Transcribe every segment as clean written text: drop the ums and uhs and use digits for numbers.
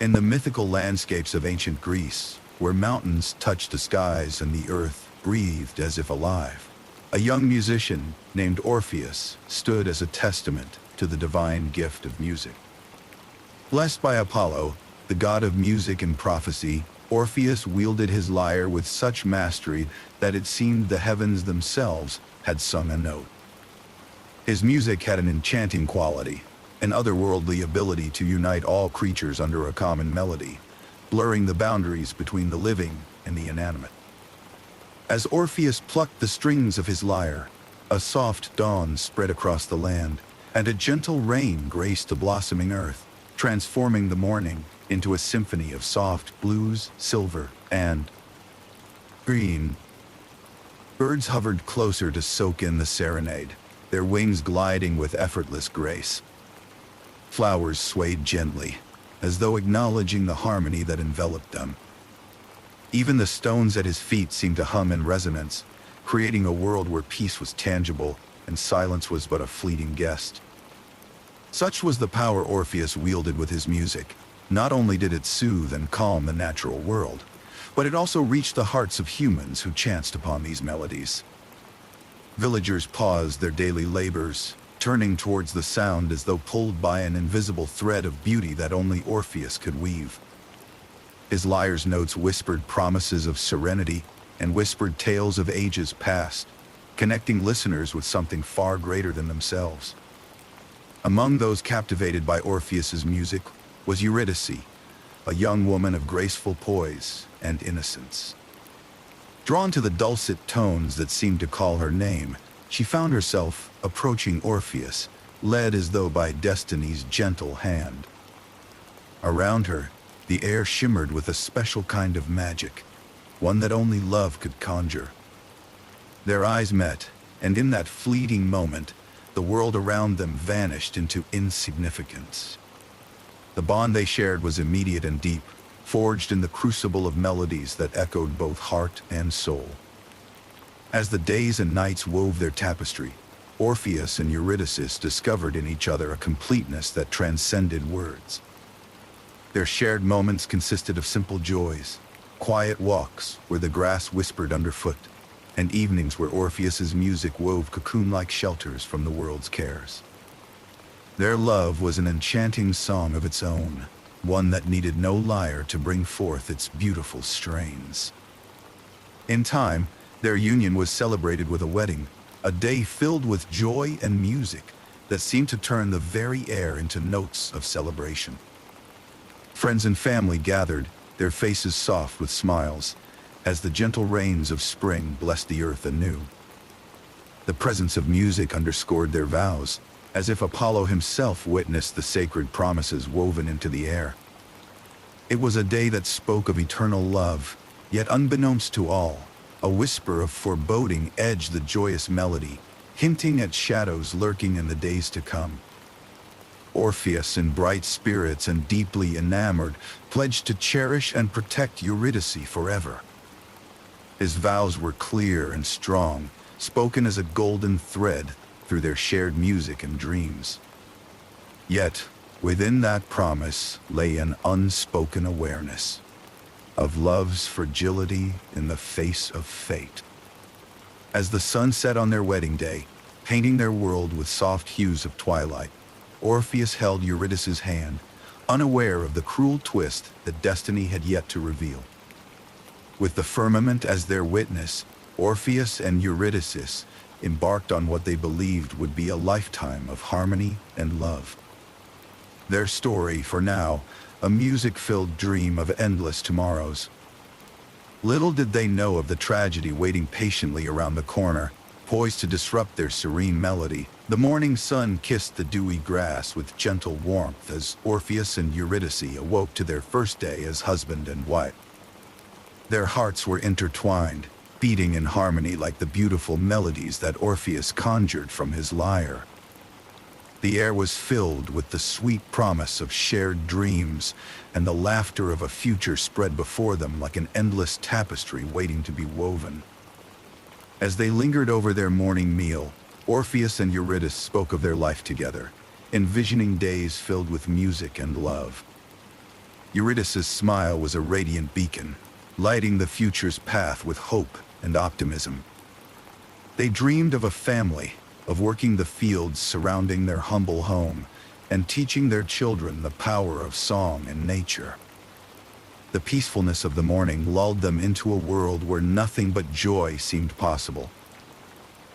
In the mythical landscapes of ancient Greece, where mountains touched the skies and the earth breathed as if alive, a young musician named Orpheus stood as a testament to the divine gift of music. Blessed by Apollo, the god of music and prophecy, Orpheus wielded his lyre with such mastery that it seemed the heavens themselves had sung a note. His music had an enchanting quality, an otherworldly ability to unite all creatures under a common melody, blurring the boundaries between the living and the inanimate. As Orpheus plucked the strings of his lyre, a soft dawn spread across the land, and a gentle rain graced the blossoming earth, transforming the morning into a symphony of soft blues, silver, and green. Birds hovered closer to soak in the serenade, their wings gliding with effortless grace. Flowers swayed gently, as though acknowledging the harmony that enveloped them. Even the stones at his feet seemed to hum in resonance, creating a world where peace was tangible and silence was but a fleeting guest. Such was the power Orpheus wielded with his music. Not only did it soothe and calm the natural world, but it also reached the hearts of humans who chanced upon these melodies. Villagers paused their daily labors, turning towards the sound as though pulled by an invisible thread of beauty that only Orpheus could weave. His lyre's notes whispered promises of serenity and whispered tales of ages past, connecting listeners with something far greater than themselves. Among those captivated by Orpheus's music was Eurydice, a young woman of graceful poise and innocence. Drawn to the dulcet tones that seemed to call her name, she found herself approaching Orpheus, led as though by destiny's gentle hand. Around her, the air shimmered with a special kind of magic, one that only love could conjure. Their eyes met, and in that fleeting moment, the world around them vanished into insignificance. The bond they shared was immediate and deep, forged in the crucible of melodies that echoed both heart and soul. As the days and nights wove their tapestry, Orpheus and Eurydice discovered in each other a completeness that transcended words. Their shared moments consisted of simple joys, quiet walks where the grass whispered underfoot, and evenings where Orpheus's music wove cocoon-like shelters from the world's cares. Their love was an enchanting song of its own, one that needed no lyre to bring forth its beautiful strains. In time, their union was celebrated with a wedding, a day filled with joy and music that seemed to turn the very air into notes of celebration. Friends and family gathered, their faces soft with smiles, as the gentle rains of spring blessed the earth anew. The presence of music underscored their vows, as if Apollo himself witnessed the sacred promises woven into the air. It was a day that spoke of eternal love, yet unbeknownst to all, a whisper of foreboding edged the joyous melody, hinting at shadows lurking in the days to come. Orpheus, in bright spirits and deeply enamored, pledged to cherish and protect Eurydice forever. His vows were clear and strong, spoken as a golden thread through their shared music and dreams. Yet, within that promise lay an unspoken awareness of love's fragility in the face of fate. As the sun set on their wedding day, painting their world with soft hues of twilight, Orpheus held Eurydice's hand, unaware of the cruel twist that destiny had yet to reveal. With the firmament as their witness, Orpheus and Eurydice embarked on what they believed would be a lifetime of harmony and love. Their story, for now, a music-filled dream of endless tomorrows. Little did they know of the tragedy waiting patiently around the corner, poised to disrupt their serene melody. The morning sun kissed the dewy grass with gentle warmth as Orpheus and Eurydice awoke to their first day as husband and wife. Their hearts were intertwined, beating in harmony like the beautiful melodies that Orpheus conjured from his lyre. The air was filled with the sweet promise of shared dreams, and the laughter of a future spread before them like an endless tapestry waiting to be woven. As they lingered over their morning meal, Orpheus and Eurydice spoke of their life together, envisioning days filled with music and love. Eurydice's smile was a radiant beacon, lighting the future's path with hope and optimism. They dreamed of a family, of working the fields surrounding their humble home, and teaching their children the power of song and nature. The peacefulness of the morning lulled them into a world where nothing but joy seemed possible.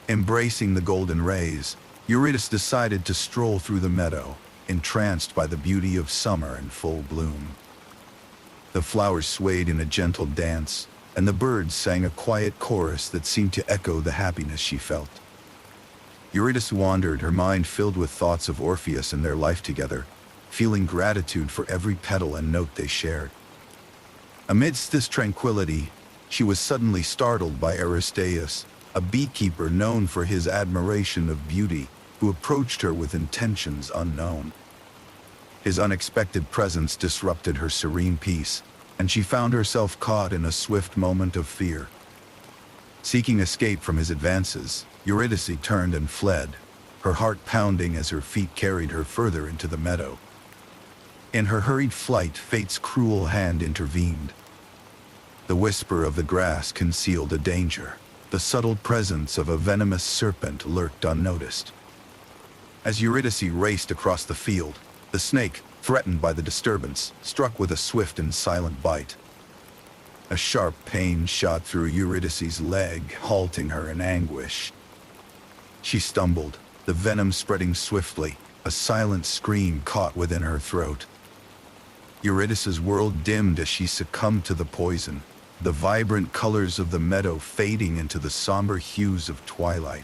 Embracing the golden rays, Eurydice decided to stroll through the meadow, entranced by the beauty of summer in full bloom. The flowers swayed in a gentle dance, and the birds sang a quiet chorus that seemed to echo the happiness she felt. Eurydice wandered, her mind filled with thoughts of Orpheus and their life together, feeling gratitude for every petal and note they shared. Amidst this tranquility, she was suddenly startled by Aristaeus, a beekeeper known for his admiration of beauty, who approached her with intentions unknown. His unexpected presence disrupted her serene peace, and she found herself caught in a swift moment of fear. Seeking escape from his advances, Eurydice turned and fled, her heart pounding as her feet carried her further into the meadow. In her hurried flight, fate's cruel hand intervened. The whisper of the grass concealed a danger. The subtle presence of a venomous serpent lurked unnoticed. As Eurydice raced across the field, the snake, threatened by the disturbance, struck with a swift and silent bite. A sharp pain shot through Eurydice's leg, halting her in anguish. She stumbled, the venom spreading swiftly, a silent scream caught within her throat. Eurydice's world dimmed as she succumbed to the poison, the vibrant colors of the meadow fading into the somber hues of twilight.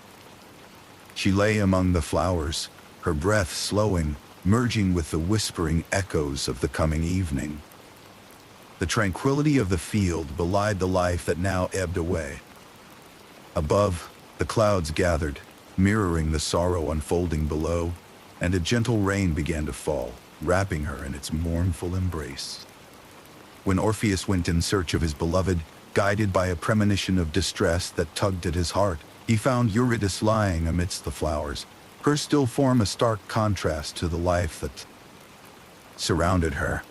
She lay among the flowers, her breath slowing, merging with the whispering echoes of the coming evening. The tranquility of the field belied the life that now ebbed away. Above, the clouds gathered, mirroring the sorrow unfolding below, and a gentle rain began to fall, wrapping her in its mournful embrace. When Orpheus went in search of his beloved, guided by a premonition of distress that tugged at his heart, he found Eurydice lying amidst the flowers, her still form a stark contrast to the life that surrounded her.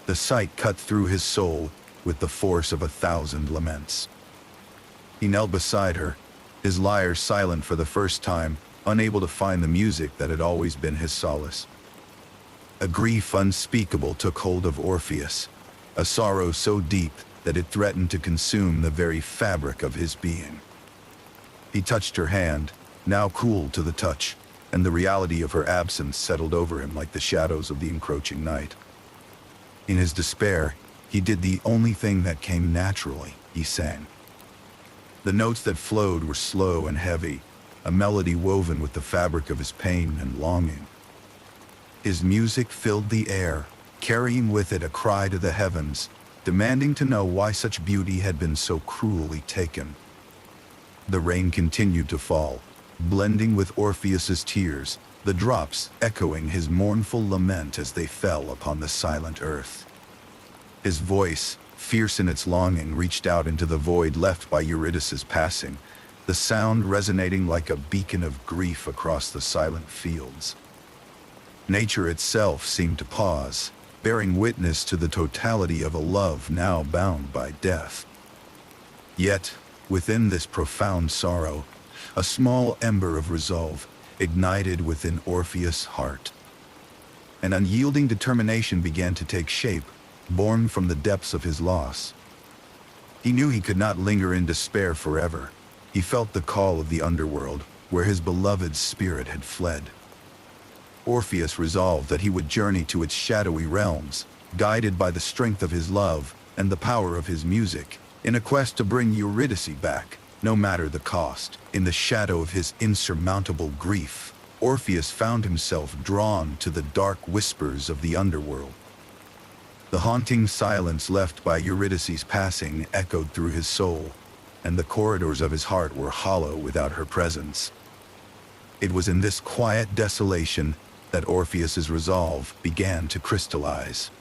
The sight cut through his soul with the force of 1,000 laments. He knelt beside her, his lyre silent for the first time, unable to find the music that had always been his solace. A grief unspeakable took hold of Orpheus, a sorrow so deep that it threatened to consume the very fabric of his being. He touched her hand, now cool to the touch, and the reality of her absence settled over him like the shadows of the encroaching night. In his despair, he did the only thing that came naturally. He sang. The notes that flowed were slow and heavy, a melody woven with the fabric of his pain and longing. His music filled the air, carrying with it a cry to the heavens, demanding to know why such beauty had been so cruelly taken. The rain continued to fall, blending with Orpheus's tears, the drops echoing his mournful lament as they fell upon the silent earth. His voice, fierce in its longing, reached out into the void left by Eurydice's passing, the sound resonating like a beacon of grief across the silent fields. Nature itself seemed to pause, bearing witness to the totality of a love now bound by death. Yet, within this profound sorrow, a small ember of resolve ignited within Orpheus' heart. An unyielding determination began to take shape, born from the depths of his loss. He knew he could not linger in despair forever. He felt the call of the underworld, where his beloved's spirit had fled. Orpheus resolved that he would journey to its shadowy realms, guided by the strength of his love and the power of his music, in a quest to bring Eurydice back, no matter the cost. In the shadow of his insurmountable grief, Orpheus found himself drawn to the dark whispers of the underworld. The haunting silence left by Eurydice's passing echoed through his soul, and the corridors of his heart were hollow without her presence. It was in this quiet desolation that Orpheus's resolve began to crystallize.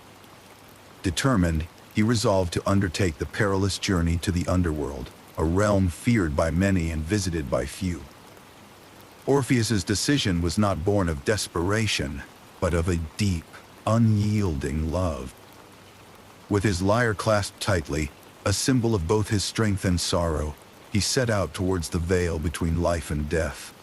Determined, he resolved to undertake the perilous journey to the underworld, a realm feared by many and visited by few. Orpheus's decision was not born of desperation, but of a deep, unyielding love. With his lyre clasped tightly, a symbol of both his strength and sorrow, he set out towards the veil between life and death.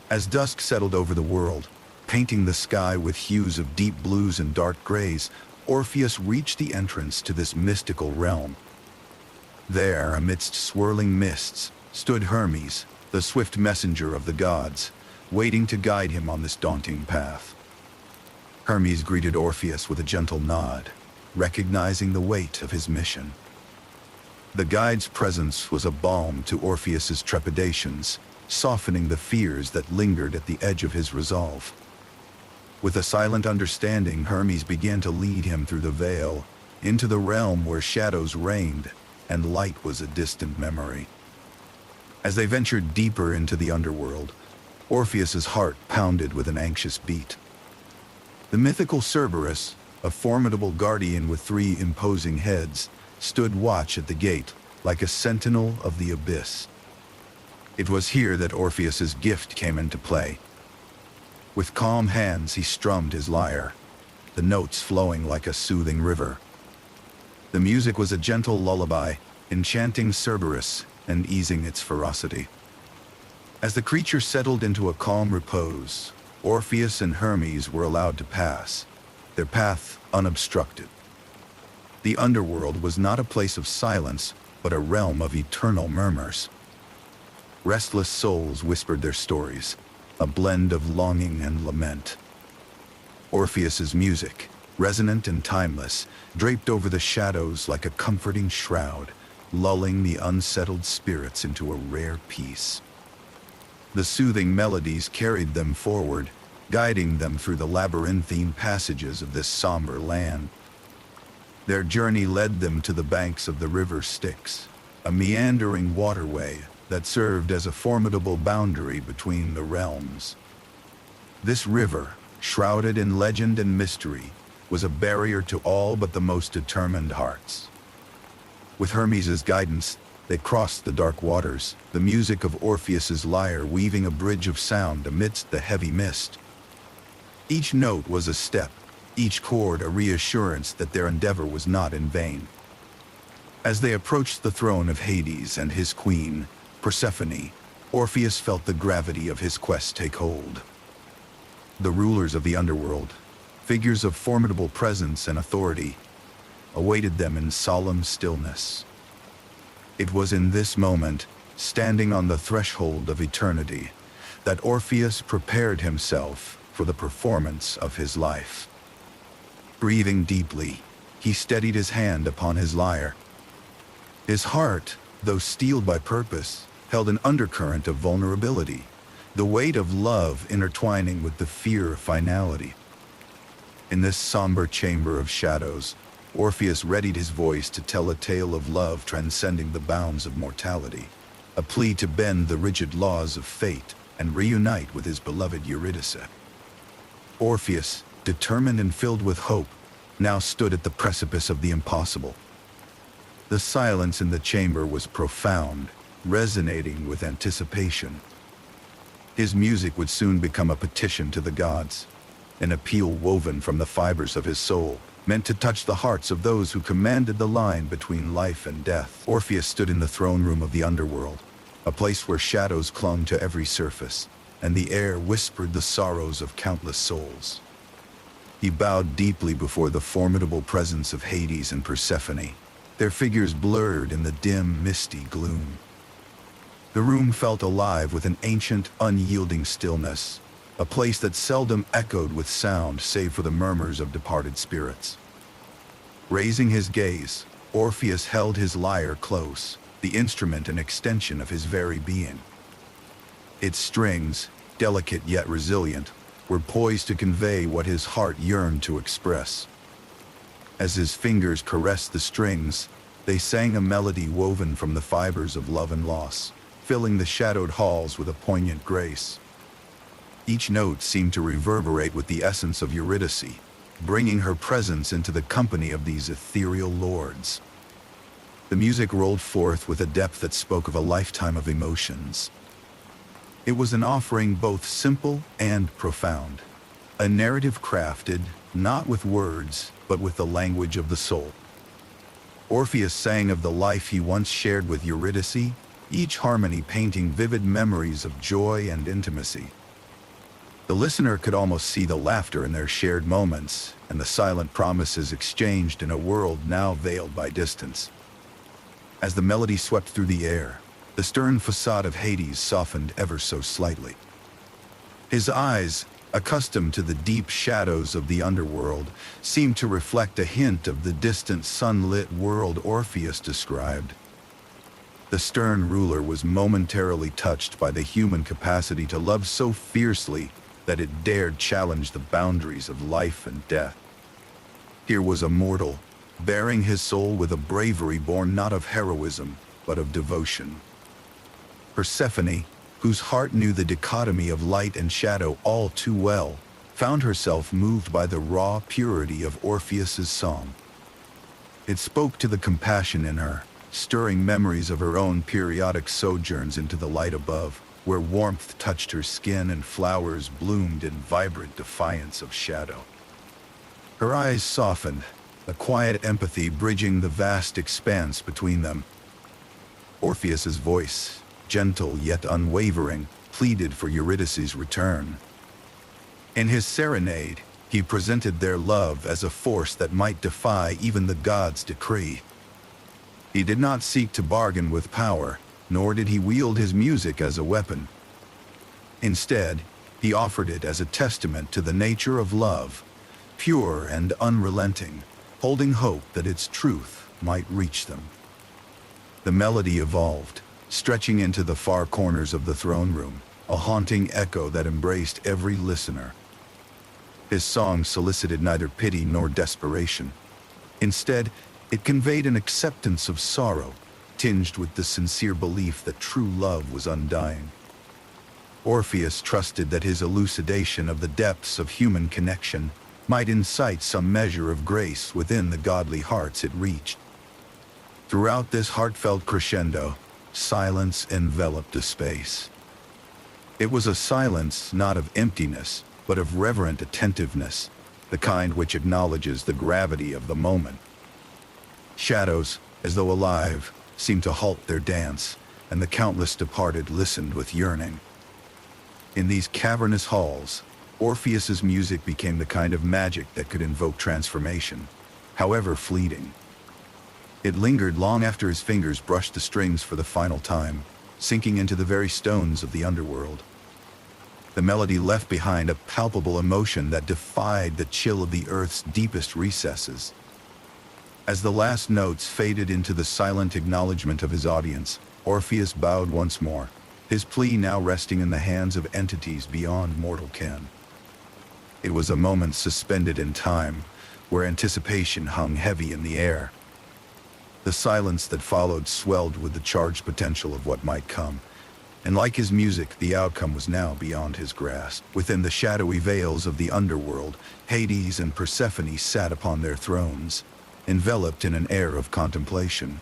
As dusk settled over the world, painting the sky with hues of deep blues and dark grays, Orpheus reached the entrance to this mystical realm. There, amidst swirling mists, stood Hermes, the swift messenger of the gods, waiting to guide him on this daunting path. Hermes greeted Orpheus with a gentle nod, recognizing the weight of his mission. The guide's presence was a balm to Orpheus's trepidations, softening the fears that lingered at the edge of his resolve. With a silent understanding, Hermes began to lead him through the veil, into the realm where shadows reigned and light was a distant memory. As they ventured deeper into the underworld, Orpheus's heart pounded with an anxious beat. The mythical Cerberus, a formidable guardian with 3 imposing heads, stood watch at the gate, like a sentinel of the abyss. It was here that Orpheus's gift came into play. With calm hands he strummed his lyre, the notes flowing like a soothing river. The music was a gentle lullaby, enchanting Cerberus and easing its ferocity. As the creature settled into a calm repose, Orpheus and Hermes were allowed to pass, their path unobstructed. The underworld was not a place of silence, but a realm of eternal murmurs. Restless souls whispered their stories, a blend of longing and lament. Orpheus's music, resonant and timeless, draped over the shadows like a comforting shroud, lulling the unsettled spirits into a rare peace. The soothing melodies carried them forward, guiding them through the labyrinthine passages of this somber land. Their journey led them to the banks of the river Styx, a meandering waterway that served as a formidable boundary between the realms. This river, shrouded in legend and mystery, was a barrier to all but the most determined hearts. With Hermes' guidance, they crossed the dark waters, the music of Orpheus's lyre weaving a bridge of sound amidst the heavy mist. Each note was a step, each chord a reassurance that their endeavor was not in vain. As they approached the throne of Hades and his queen, Persephone, Orpheus felt the gravity of his quest take hold. The rulers of the underworld, figures of formidable presence and authority, awaited them in solemn stillness. It was in this moment, standing on the threshold of eternity, that Orpheus prepared himself for the performance of his life. Breathing deeply, he steadied his hand upon his lyre. His heart, though steeled by purpose, held an undercurrent of vulnerability, the weight of love intertwining with the fear of finality. In this somber chamber of shadows, Orpheus readied his voice to tell a tale of love transcending the bounds of mortality, a plea to bend the rigid laws of fate and reunite with his beloved Eurydice. Orpheus, determined and filled with hope, now stood at the precipice of the impossible. The silence in the chamber was profound, resonating with anticipation. His music would soon become a petition to the gods, an appeal woven from the fibers of his soul, meant to touch the hearts of those who commanded the line between life and death. Orpheus stood in the throne room of the underworld, a place where shadows clung to every surface, and the air whispered the sorrows of countless souls. He bowed deeply before the formidable presence of Hades and Persephone, their figures blurred in the dim, misty gloom. The room felt alive with an ancient, unyielding stillness, a place that seldom echoed with sound save for the murmurs of departed spirits. Raising his gaze, Orpheus held his lyre close, the instrument an extension of his very being. Its strings, delicate yet resilient, were poised to convey what his heart yearned to express. As his fingers caressed the strings, they sang a melody woven from the fibers of love and loss, filling the shadowed halls with a poignant grace. Each note seemed to reverberate with the essence of Eurydice, bringing her presence into the company of these ethereal lords. The music rolled forth with a depth that spoke of a lifetime of emotions. It was an offering both simple and profound, a narrative crafted, not with words, but with the language of the soul. Orpheus sang of the life he once shared with Eurydice, each harmony painting vivid memories of joy and intimacy. The listener could almost see the laughter in their shared moments and the silent promises exchanged in a world now veiled by distance. As the melody swept through the air, the stern facade of Hades softened ever so slightly. His eyes, accustomed to the deep shadows of the underworld, seemed to reflect a hint of the distant sunlit world Orpheus described. The stern ruler was momentarily touched by the human capacity to love so fiercely that it dared challenge the boundaries of life and death. Here was a mortal, bearing his soul with a bravery born not of heroism, but of devotion. Persephone, whose heart knew the dichotomy of light and shadow all too well, found herself moved by the raw purity of Orpheus's song. It spoke to the compassion in her, stirring memories of her own periodic sojourns into the light above, where warmth touched her skin and flowers bloomed in vibrant defiance of shadow. Her eyes softened, a quiet empathy bridging the vast expanse between them. Orpheus's voice, gentle yet unwavering, pleaded for Eurydice's return. In his serenade, he presented their love as a force that might defy even the gods' decree. He did not seek to bargain with power, nor did he wield his music as a weapon. Instead, he offered it as a testament to the nature of love, pure and unrelenting, holding hope that its truth might reach them. The melody evolved, stretching into the far corners of the throne room, a haunting echo that embraced every listener. His song solicited neither pity nor desperation. Instead, it conveyed an acceptance of sorrow, tinged with the sincere belief that true love was undying. Orpheus trusted that his elucidation of the depths of human connection might incite some measure of grace within the godly hearts it reached. Throughout this heartfelt crescendo, silence enveloped the space. It was a silence not of emptiness, but of reverent attentiveness, the kind which acknowledges the gravity of the moment. Shadows, as though alive, seemed to halt their dance, and the countless departed listened with yearning. In these cavernous halls, Orpheus's music became the kind of magic that could invoke transformation, however fleeting. It lingered long after his fingers brushed the strings for the final time, sinking into the very stones of the underworld. The melody left behind a palpable emotion that defied the chill of the earth's deepest recesses. As the last notes faded into the silent acknowledgement of his audience, Orpheus bowed once more, his plea now resting in the hands of entities beyond mortal ken. It was a moment suspended in time, where anticipation hung heavy in the air. The silence that followed swelled with the charged potential of what might come, and like his music, the outcome was now beyond his grasp. Within the shadowy veils of the underworld, Hades and Persephone sat upon their thrones, enveloped in an air of contemplation.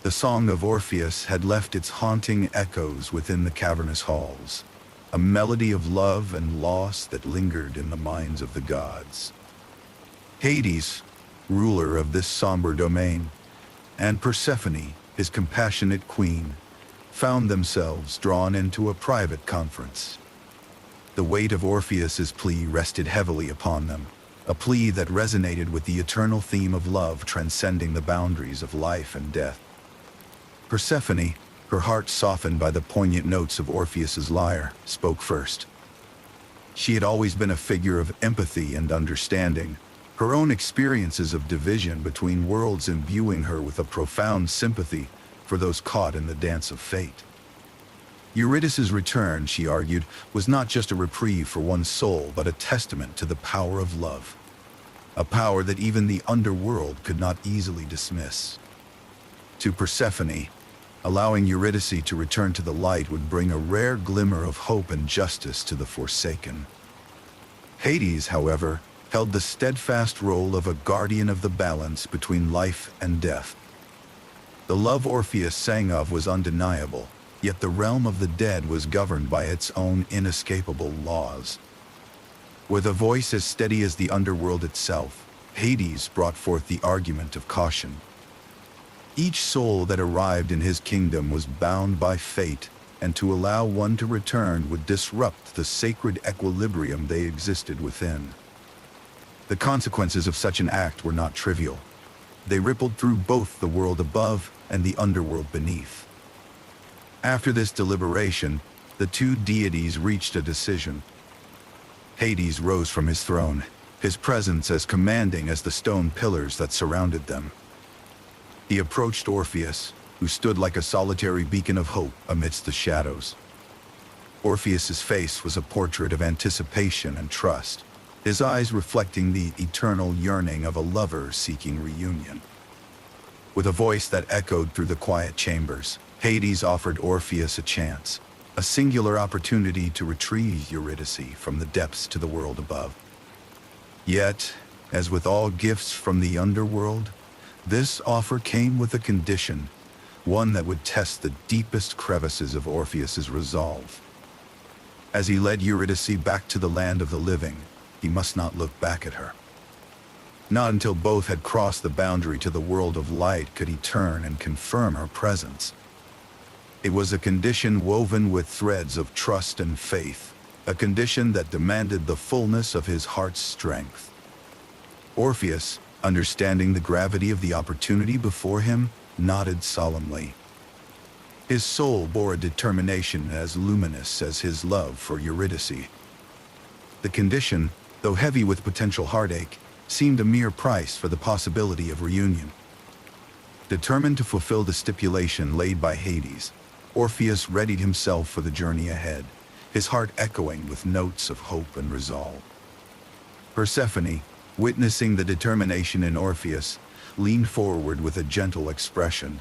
The song of Orpheus had left its haunting echoes within the cavernous halls, a melody of love and loss that lingered in the minds of the gods. Hades, ruler of this somber domain, and Persephone, his compassionate queen, found themselves drawn into a private conference. The weight of Orpheus's plea rested heavily upon them, a plea that resonated with the eternal theme of love transcending the boundaries of life and death. Persephone, her heart softened by the poignant notes of Orpheus's lyre, spoke first. She had always been a figure of empathy and understanding, her own experiences of division between worlds imbuing her with a profound sympathy for those caught in the dance of fate. Eurydice's return, she argued, was not just a reprieve for one's soul, but a testament to the power of love, a power that even the underworld could not easily dismiss. To Persephone, allowing Eurydice to return to the light would bring a rare glimmer of hope and justice to the forsaken. Hades, however, held the steadfast role of a guardian of the balance between life and death. The love Orpheus sang of was undeniable, yet the realm of the dead was governed by its own inescapable laws. With a voice as steady as the underworld itself, Hades brought forth the argument of caution. Each soul that arrived in his kingdom was bound by fate, and to allow one to return would disrupt the sacred equilibrium they existed within. The consequences of such an act were not trivial. They rippled through both the world above and the underworld beneath. After this deliberation, the two deities reached a decision. Hades rose from his throne, his presence as commanding as the stone pillars that surrounded them. He approached Orpheus, who stood like a solitary beacon of hope amidst the shadows. Orpheus's face was a portrait of anticipation and trust, his eyes reflecting the eternal yearning of a lover seeking reunion. With a voice that echoed through the quiet chambers, Hades offered Orpheus a chance, a singular opportunity to retrieve Eurydice from the depths to the world above. Yet, as with all gifts from the underworld, this offer came with a condition, one that would test the deepest crevices of Orpheus's resolve. As he led Eurydice back to the land of the living, he must not look back at her. Not until both had crossed the boundary to the world of light could he turn and confirm her presence. It was a condition woven with threads of trust and faith, a condition that demanded the fullness of his heart's strength. Orpheus, understanding the gravity of the opportunity before him, nodded solemnly. His soul bore a determination as luminous as his love for Eurydice. The condition, though heavy with potential heartache, seemed a mere price for the possibility of reunion. Determined to fulfill the stipulation laid by Hades, Orpheus readied himself for the journey ahead, his heart echoing with notes of hope and resolve. Persephone, witnessing the determination in Orpheus, leaned forward with a gentle expression.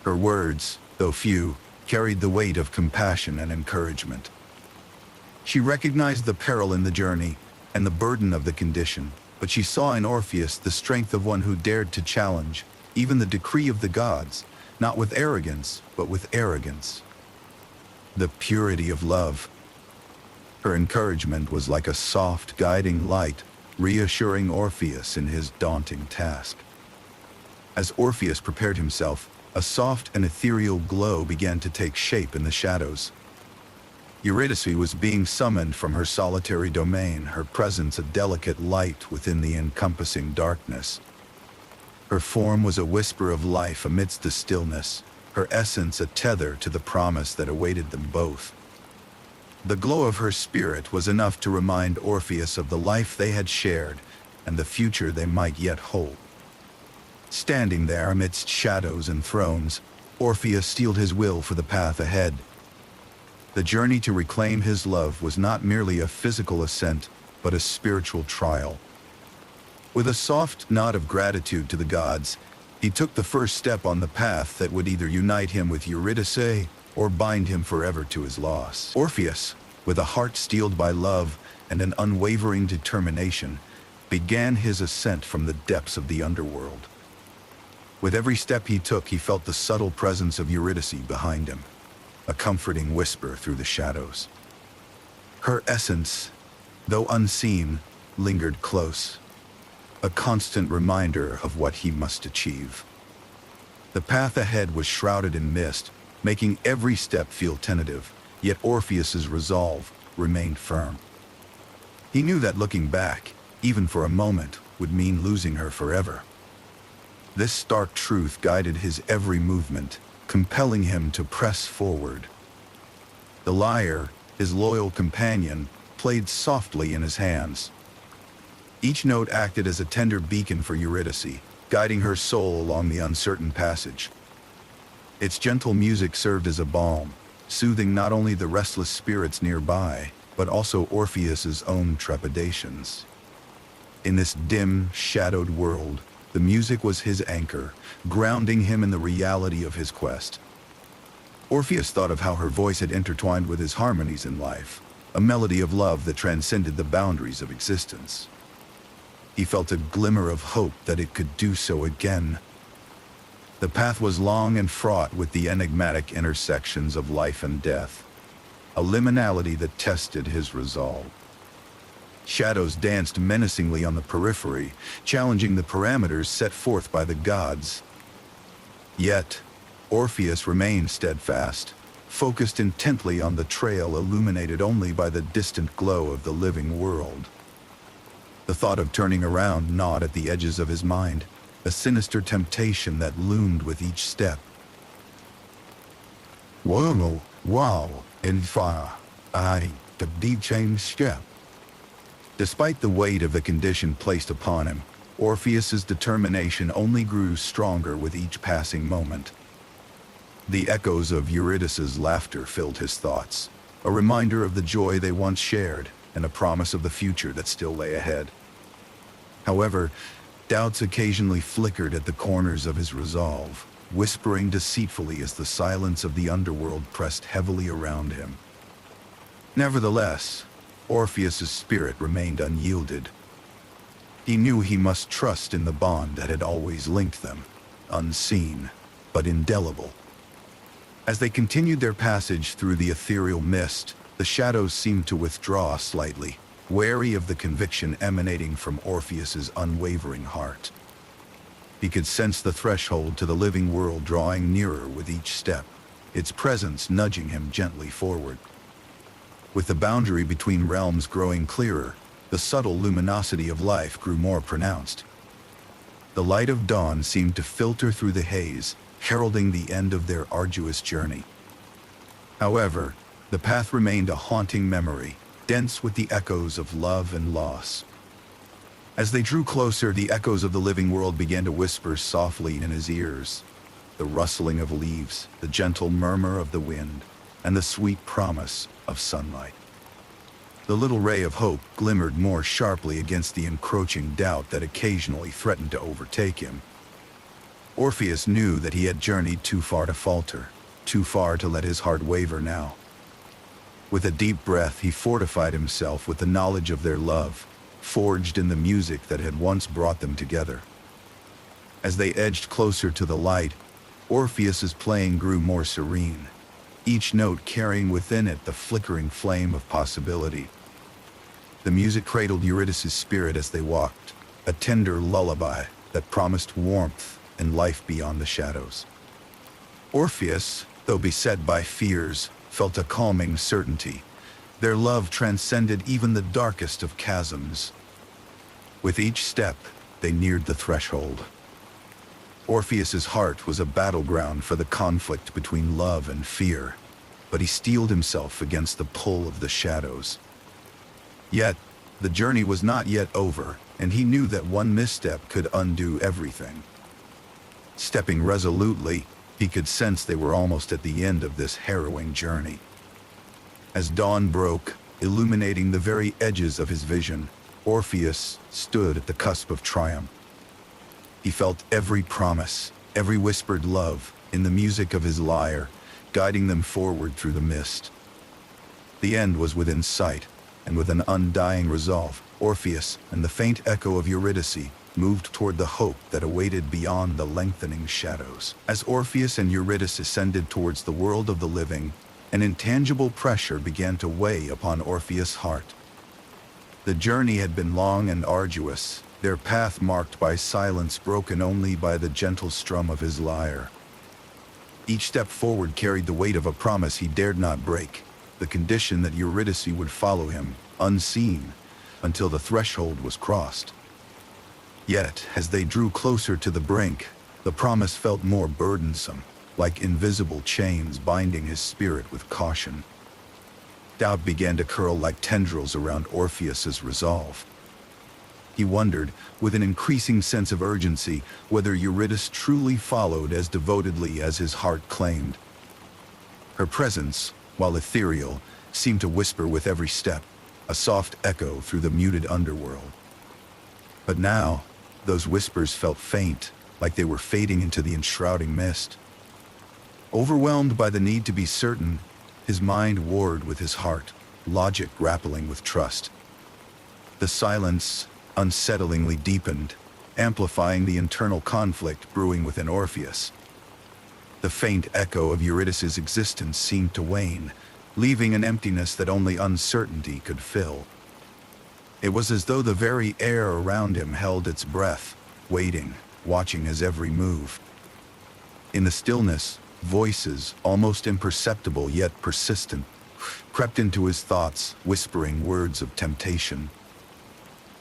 Her words, though few, carried the weight of compassion and encouragement. She recognized the peril in the journey and the burden of the condition, but she saw in Orpheus the strength of one who dared to challenge even the decree of the gods, not with arrogance, but with arrogance. The purity of love. Her encouragement was like a soft, guiding light, reassuring Orpheus in his daunting task. As Orpheus prepared himself, a soft and ethereal glow began to take shape in the shadows. Eurydice was being summoned from her solitary domain, her presence a delicate light within the encompassing darkness. Her form was a whisper of life amidst the stillness, her essence a tether to the promise that awaited them both. The glow of her spirit was enough to remind Orpheus of the life they had shared and the future they might yet hold. Standing there amidst shadows and thrones, Orpheus steeled his will for the path ahead. The journey to reclaim his love was not merely a physical ascent, but a spiritual trial. With a soft nod of gratitude to the gods, he took the first step on the path that would either unite him with Eurydice or bind him forever to his loss. Orpheus, with a heart steeled by love and an unwavering determination, began his ascent from the depths of the underworld. With every step he took, he felt the subtle presence of Eurydice behind him, a comforting whisper through the shadows. Her essence, though unseen, lingered close, a constant reminder of what he must achieve. The path ahead was shrouded in mist, making every step feel tentative, yet Orpheus's resolve remained firm. He knew that looking back, even for a moment, would mean losing her forever. This stark truth guided his every movement, compelling him to press forward. The lyre, his loyal companion, played softly in his hands. Each note acted as a tender beacon for Eurydice, guiding her soul along the uncertain passage. Its gentle music served as a balm, soothing not only the restless spirits nearby, but also Orpheus's own trepidations. In this dim, shadowed world, the music was his anchor, grounding him in the reality of his quest. Orpheus thought of how her voice had intertwined with his harmonies in life, a melody of love that transcended the boundaries of existence. He felt a glimmer of hope that it could do so again. The path was long and fraught with the enigmatic intersections of life and death, a liminality that tested his resolve. Shadows danced menacingly on the periphery, challenging the parameters set forth by the gods. Yet, Orpheus remained steadfast, focused intently on the trail illuminated only by the distant glow of the living world. The thought of turning around gnawed at the edges of his mind, a sinister temptation that loomed with each step. Wow, and fire, the deep change step. Despite the weight of the condition placed upon him, Orpheus's determination only grew stronger with each passing moment. The echoes of Eurydice's laughter filled his thoughts, a reminder of the joy they once shared and a promise of the future that still lay ahead. However, doubts occasionally flickered at the corners of his resolve, whispering deceitfully as the silence of the underworld pressed heavily around him. Nevertheless, Orpheus's spirit remained unyielded. He knew he must trust in the bond that had always linked them, unseen, but indelible. As they continued their passage through the ethereal mist, the shadows seemed to withdraw slightly, wary of the conviction emanating from Orpheus's unwavering heart. He could sense the threshold to the living world drawing nearer with each step, its presence nudging him gently forward. With the boundary between realms growing clearer, the subtle luminosity of life grew more pronounced. The light of dawn seemed to filter through the haze, heralding the end of their arduous journey. However, the path remained a haunting memory, dense with the echoes of love and loss. As they drew closer, the echoes of the living world began to whisper softly in his ears. The rustling of leaves, the gentle murmur of the wind, and the sweet promise of sunlight. The little ray of hope glimmered more sharply against the encroaching doubt that occasionally threatened to overtake him. Orpheus knew that he had journeyed too far to falter, too far to let his heart waver now. With a deep breath, he fortified himself with the knowledge of their love, forged in the music that had once brought them together. As they edged closer to the light, Orpheus's playing grew more serene, each note carrying within it the flickering flame of possibility. The music cradled Eurydice's spirit as they walked, a tender lullaby that promised warmth and life beyond the shadows. Orpheus, though beset by fears, felt a calming certainty. Their love transcended even the darkest of chasms. With each step, they neared the threshold. Orpheus's heart was a battleground for the conflict between love and fear, but he steeled himself against the pull of the shadows. Yet, the journey was not yet over, and he knew that one misstep could undo everything. Stepping resolutely, he could sense they were almost at the end of this harrowing journey. As dawn broke, illuminating the very edges of his vision, Orpheus stood at the cusp of triumph. He felt every promise, every whispered love, in the music of his lyre, guiding them forward through the mist. The end was within sight, and with an undying resolve, Orpheus and the faint echo of Eurydice moved toward the hope that awaited beyond the lengthening shadows. As Orpheus and Eurydice ascended towards the world of the living, an intangible pressure began to weigh upon Orpheus' heart. The journey had been long and arduous, their path marked by silence broken only by the gentle strum of his lyre. Each step forward carried the weight of a promise he dared not break, the condition that Eurydice would follow him, unseen, until the threshold was crossed. Yet, as they drew closer to the brink, the promise felt more burdensome, like invisible chains binding his spirit with caution. Doubt began to curl like tendrils around Orpheus's resolve. He wondered, with an increasing sense of urgency, whether Eurydice truly followed as devotedly as his heart claimed. Her presence, while ethereal, seemed to whisper with every step, a soft echo through the muted underworld. But now, those whispers felt faint, like they were fading into the enshrouding mist. Overwhelmed by the need to be certain, his mind warred with his heart, logic grappling with trust. The silence unsettlingly deepened, amplifying the internal conflict brewing within Orpheus. The faint echo of Eurydice's existence seemed to wane, leaving an emptiness that only uncertainty could fill. It was as though the very air around him held its breath, waiting, watching his every move. In the stillness, voices, almost imperceptible yet persistent, crept into his thoughts, whispering words of temptation.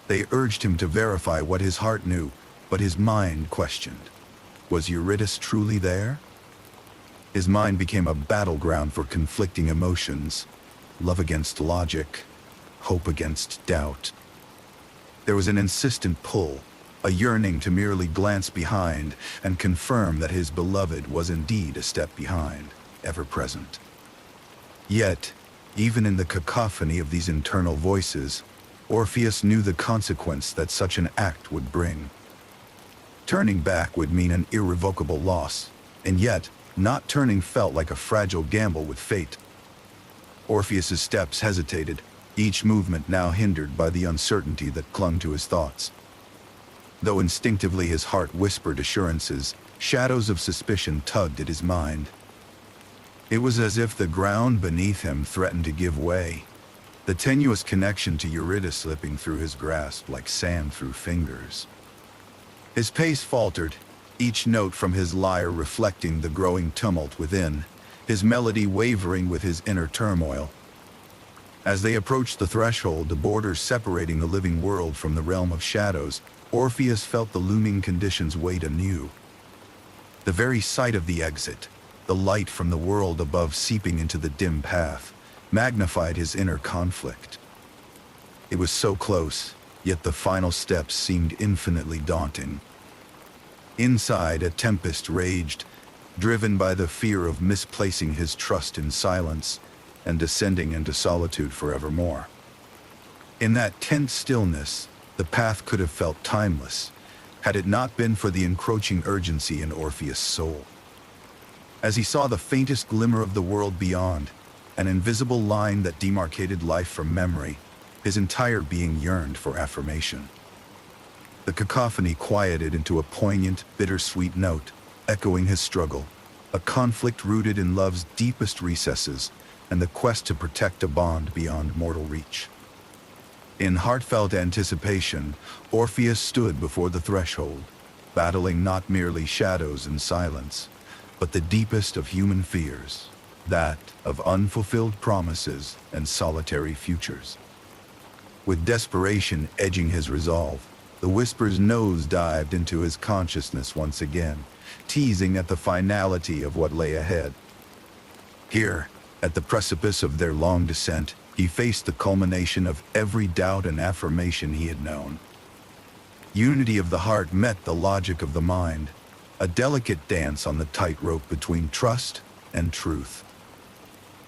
They urged him to verify what his heart knew, but his mind questioned. Was Eurydice truly there? His mind became a battleground for conflicting emotions, love against logic, hope against doubt. There was an insistent pull, a yearning to merely glance behind and confirm that his beloved was indeed a step behind, ever present. Yet, even in the cacophony of these internal voices, Orpheus knew the consequence that such an act would bring. Turning back would mean an irrevocable loss, and yet, not turning felt like a fragile gamble with fate. Orpheus's steps hesitated, each movement now hindered by the uncertainty that clung to his thoughts. Though instinctively his heart whispered assurances, shadows of suspicion tugged at his mind. It was as if the ground beneath him threatened to give way, the tenuous connection to Eurydice slipping through his grasp like sand through fingers. His pace faltered, each note from his lyre reflecting the growing tumult within, his melody wavering with his inner turmoil. As they approached the threshold, the borders separating the living world from the realm of shadows, Orpheus felt the looming conditions wait anew. The very sight of the exit, the light from the world above seeping into the dim path, magnified his inner conflict. It was so close, yet the final steps seemed infinitely daunting. Inside, a tempest raged, driven by the fear of misplacing his trust in silence and descending into solitude forevermore. In that tense stillness, the path could have felt timeless, had it not been for the encroaching urgency in Orpheus' soul. As he saw the faintest glimmer of the world beyond, an invisible line that demarcated life from memory, his entire being yearned for affirmation. The cacophony quieted into a poignant, bittersweet note, echoing his struggle, a conflict rooted in love's deepest recesses and the quest to protect a bond beyond mortal reach. In heartfelt anticipation, Orpheus stood before the threshold, battling not merely shadows and silence, but the deepest of human fears, that of unfulfilled promises and solitary futures. With desperation edging his resolve, the whispers nose-dived into his consciousness once again, teasing at the finality of what lay ahead. Here, at the precipice of their long descent, he faced the culmination of every doubt and affirmation he had known. Unity of the heart met the logic of the mind, a delicate dance on the tightrope between trust and truth.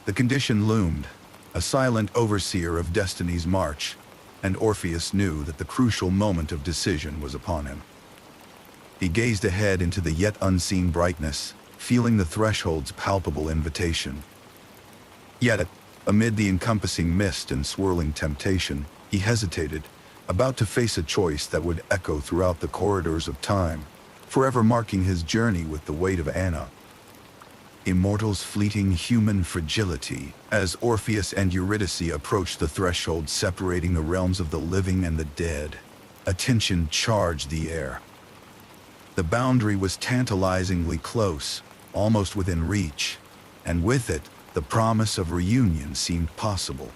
The condition loomed, a silent overseer of destiny's march, and Orpheus knew that the crucial moment of decision was upon him. He gazed ahead into the yet unseen brightness, feeling the threshold's palpable invitation. Yet, amid the encompassing mist and swirling temptation, he hesitated, about to face a choice that would echo throughout the corridors of time, forever marking his journey with the weight of Anna. Immortal's fleeting human fragility, as Orpheus and Eurydice approached the threshold separating the realms of the living and the dead. A tension charged the air. The boundary was tantalizingly close, almost within reach, and with it, the promise of reunion seemed possible.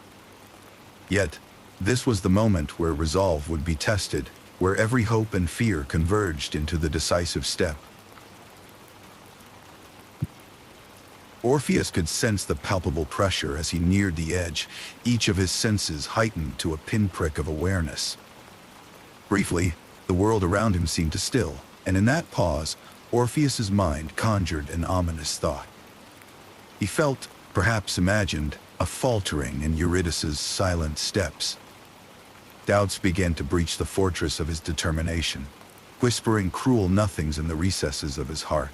Yet, this was the moment where resolve would be tested, where every hope and fear converged into the decisive step. Orpheus could sense the palpable pressure as he neared the edge, each of his senses heightened to a pinprick of awareness. Briefly, the world around him seemed to still, and in that pause, Orpheus's mind conjured an ominous thought. He felt, perhaps imagined, a faltering in Eurydice's silent steps. Doubts began to breach the fortress of his determination, whispering cruel nothings in the recesses of his heart.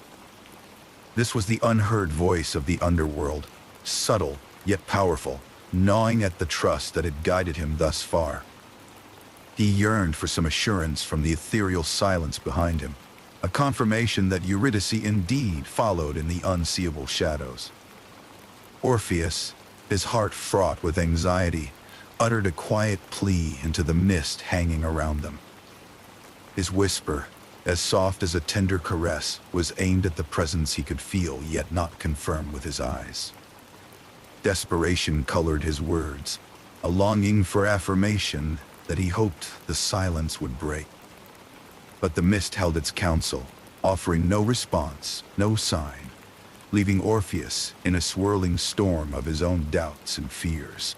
This was the unheard voice of the underworld, subtle yet powerful, gnawing at the trust that had guided him thus far. He yearned for some assurance from the ethereal silence behind him, a confirmation that Eurydice indeed followed in the unseeable shadows. Orpheus, his heart fraught with anxiety, uttered a quiet plea into the mist hanging around them. His whisper, as soft as a tender caress, was aimed at the presence he could feel yet not confirm with his eyes. Desperation colored his words, a longing for affirmation that he hoped the silence would break. But the mist held its counsel, offering no response, no sign, leaving Orpheus in a swirling storm of his own doubts and fears.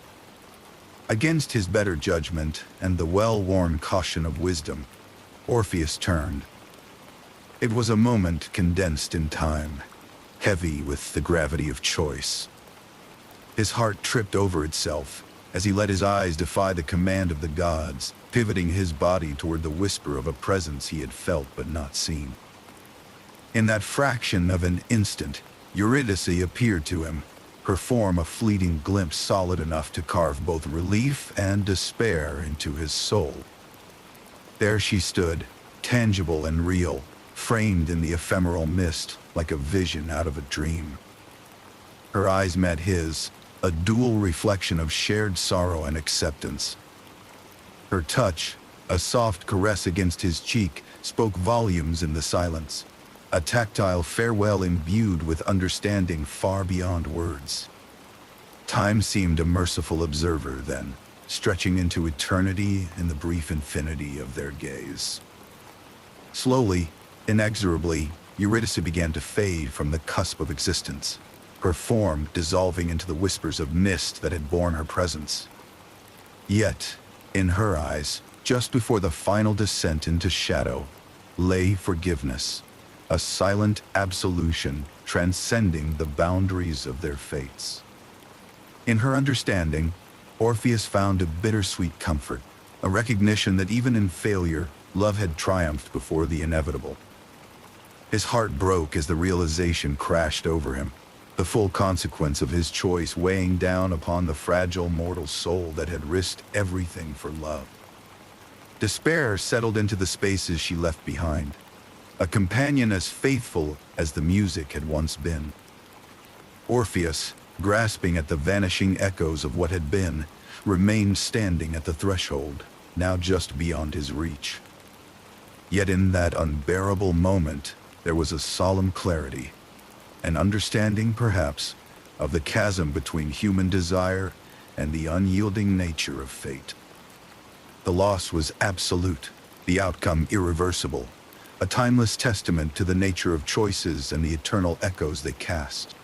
Against his better judgment and the well-worn caution of wisdom, Orpheus turned. It was a moment condensed in time, heavy with the gravity of choice. His heart tripped over itself as he let his eyes defy the command of the gods, pivoting his body toward the whisper of a presence he had felt but not seen. In that fraction of an instant, Eurydice appeared to him, her form a fleeting glimpse solid enough to carve both relief and despair into his soul. There she stood, tangible and real, framed in the ephemeral mist like a vision out of a dream. Her eyes met his, a dual reflection of shared sorrow and acceptance. Her touch, a soft caress against his cheek, spoke volumes in the silence, a tactile farewell imbued with understanding far beyond words. Time seemed a merciful observer then, stretching into eternity in the brief infinity of their gaze. Slowly, inexorably, Eurydice began to fade from the cusp of existence, her form dissolving into the whispers of mist that had borne her presence. Yet, in her eyes, just before the final descent into shadow, lay forgiveness, a silent absolution transcending the boundaries of their fates. In her understanding, Orpheus found a bittersweet comfort, a recognition that even in failure, love had triumphed before the inevitable. His heart broke as the realization crashed over him, the full consequence of his choice weighing down upon the fragile mortal soul that had risked everything for love. Despair settled into the spaces she left behind, a companion as faithful as the music had once been. Orpheus, grasping at the vanishing echoes of what had been, remained standing at the threshold, now just beyond his reach. Yet in that unbearable moment, there was a solemn clarity, an understanding, perhaps, of the chasm between human desire and the unyielding nature of fate. The loss was absolute, the outcome irreversible, a timeless testament to the nature of choices and the eternal echoes they cast.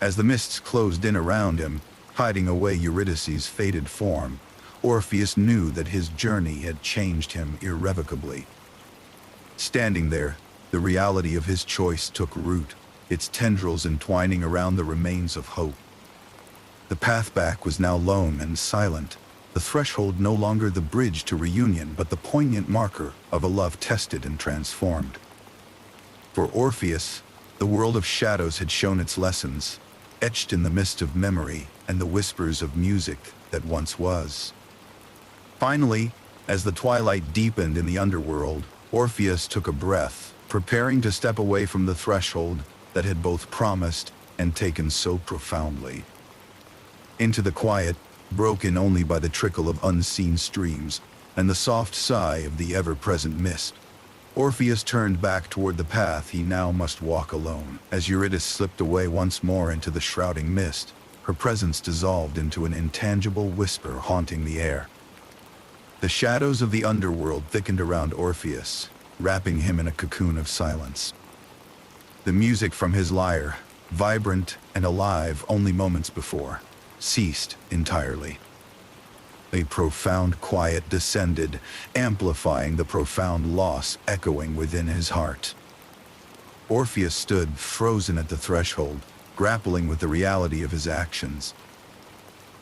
As the mists closed in around him, hiding away Eurydice's faded form, Orpheus knew that his journey had changed him irrevocably. Standing there, the reality of his choice took root, its tendrils entwining around the remains of hope. The path back was now lone and silent, the threshold no longer the bridge to reunion but the poignant marker of a love tested and transformed. For Orpheus, the world of shadows had shown its lessons, etched in the mist of memory and the whispers of music that once was. Finally, as the twilight deepened in the underworld, Orpheus took a breath, preparing to step away from the threshold that had both promised and taken so profoundly. Into the quiet, broken only by the trickle of unseen streams and the soft sigh of the ever-present mist, Orpheus turned back toward the path he now must walk alone. As Eurydice slipped away once more into the shrouding mist, her presence dissolved into an intangible whisper haunting the air. The shadows of the underworld thickened around Orpheus, wrapping him in a cocoon of silence. The music from his lyre, vibrant and alive only moments before, ceased entirely. A profound quiet descended, amplifying the profound loss echoing within his heart. Orpheus stood frozen at the threshold, grappling with the reality of his actions.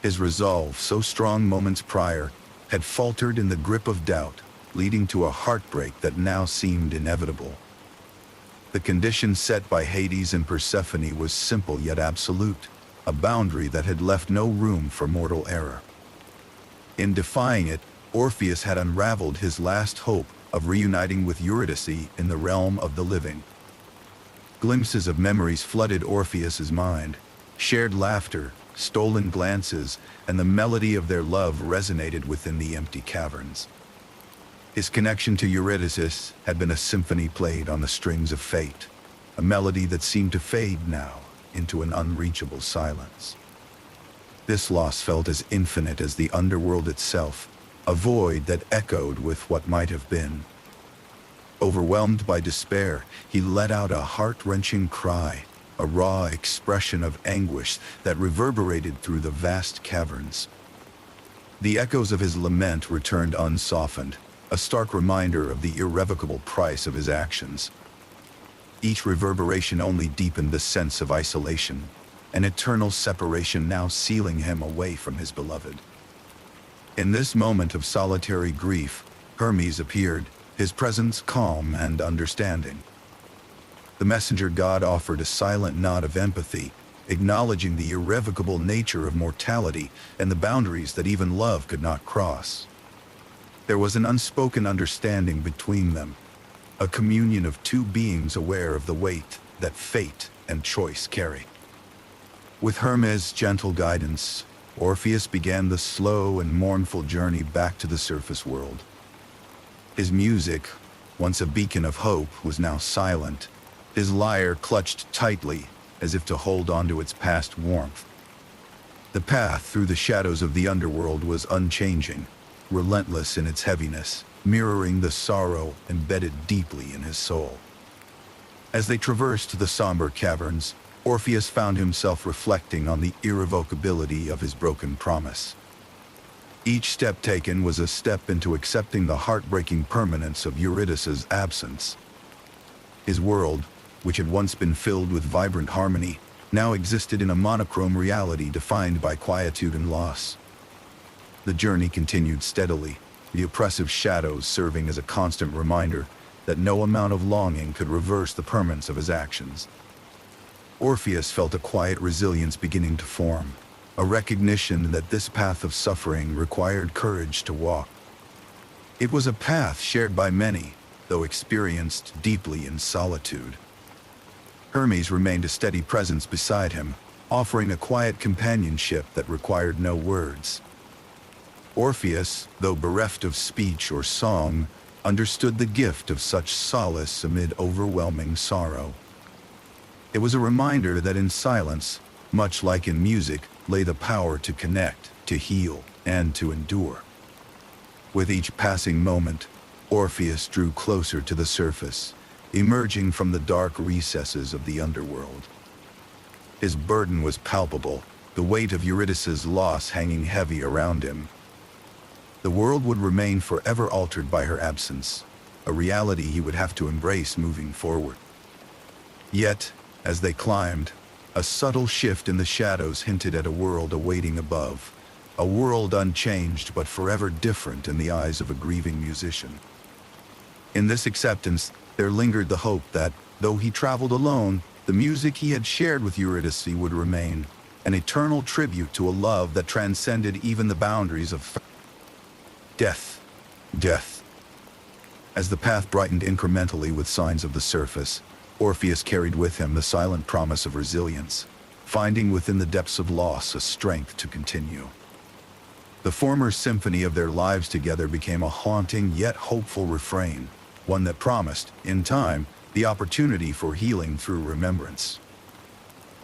His resolve, so strong moments prior, had faltered in the grip of doubt, leading to a heartbreak that now seemed inevitable. The condition set by Hades and Persephone was simple yet absolute, a boundary that had left no room for mortal error. In defying it, Orpheus had unraveled his last hope of reuniting with Eurydice in the realm of the living. Glimpses of memories flooded Orpheus's mind, shared laughter, stolen glances, and the melody of their love resonated within the empty caverns. His connection to Eurydice had been a symphony played on the strings of fate, a melody that seemed to fade now into an unreachable silence. This loss felt as infinite as the underworld itself, a void that echoed with what might have been. Overwhelmed by despair, he let out a heart-wrenching cry, a raw expression of anguish that reverberated through the vast caverns. The echoes of his lament returned unsoftened, a stark reminder of the irrevocable price of his actions. Each reverberation only deepened the sense of isolation, an eternal separation now sealing him away from his beloved. In this moment of solitary grief, Hermes appeared, his presence calm and understanding. The messenger god offered a silent nod of empathy, acknowledging the irrevocable nature of mortality and the boundaries that even love could not cross. There was an unspoken understanding between them, a communion of two beings aware of the weight that fate and choice carry. With Hermes' gentle guidance, Orpheus began the slow and mournful journey back to the surface world. His music, once a beacon of hope, was now silent, his lyre clutched tightly as if to hold on to its past warmth. The path through the shadows of the underworld was unchanging, relentless in its heaviness, mirroring the sorrow embedded deeply in his soul. As they traversed the somber caverns, Orpheus found himself reflecting on the irrevocability of his broken promise. Each step taken was a step into accepting the heartbreaking permanence of Eurydice's absence. His world, which had once been filled with vibrant harmony, now existed in a monochrome reality defined by quietude and loss. The journey continued steadily, the oppressive shadows serving as a constant reminder that no amount of longing could reverse the permanence of his actions. Orpheus felt a quiet resilience beginning to form, a recognition that this path of suffering required courage to walk. It was a path shared by many, though experienced deeply in solitude. Hermes remained a steady presence beside him, offering a quiet companionship that required no words. Orpheus, though bereft of speech or song, understood the gift of such solace amid overwhelming sorrow. It was a reminder that in silence, much like in music, lay the power to connect, to heal, and to endure. With each passing moment, Orpheus drew closer to the surface, emerging from the dark recesses of the underworld. His burden was palpable, the weight of Eurydice's loss hanging heavy around him. The world would remain forever altered by her absence, a reality he would have to embrace moving forward. Yet, as they climbed, a subtle shift in the shadows hinted at a world awaiting above, a world unchanged but forever different in the eyes of a grieving musician. In this acceptance, there lingered the hope that, though he traveled alone, the music he had shared with Eurydice would remain, an eternal tribute to a love that transcended even the boundaries of death. As the path brightened incrementally with signs of the surface, Orpheus carried with him the silent promise of resilience, finding within the depths of loss a strength to continue. The former symphony of their lives together became a haunting yet hopeful refrain, one that promised, in time, the opportunity for healing through remembrance.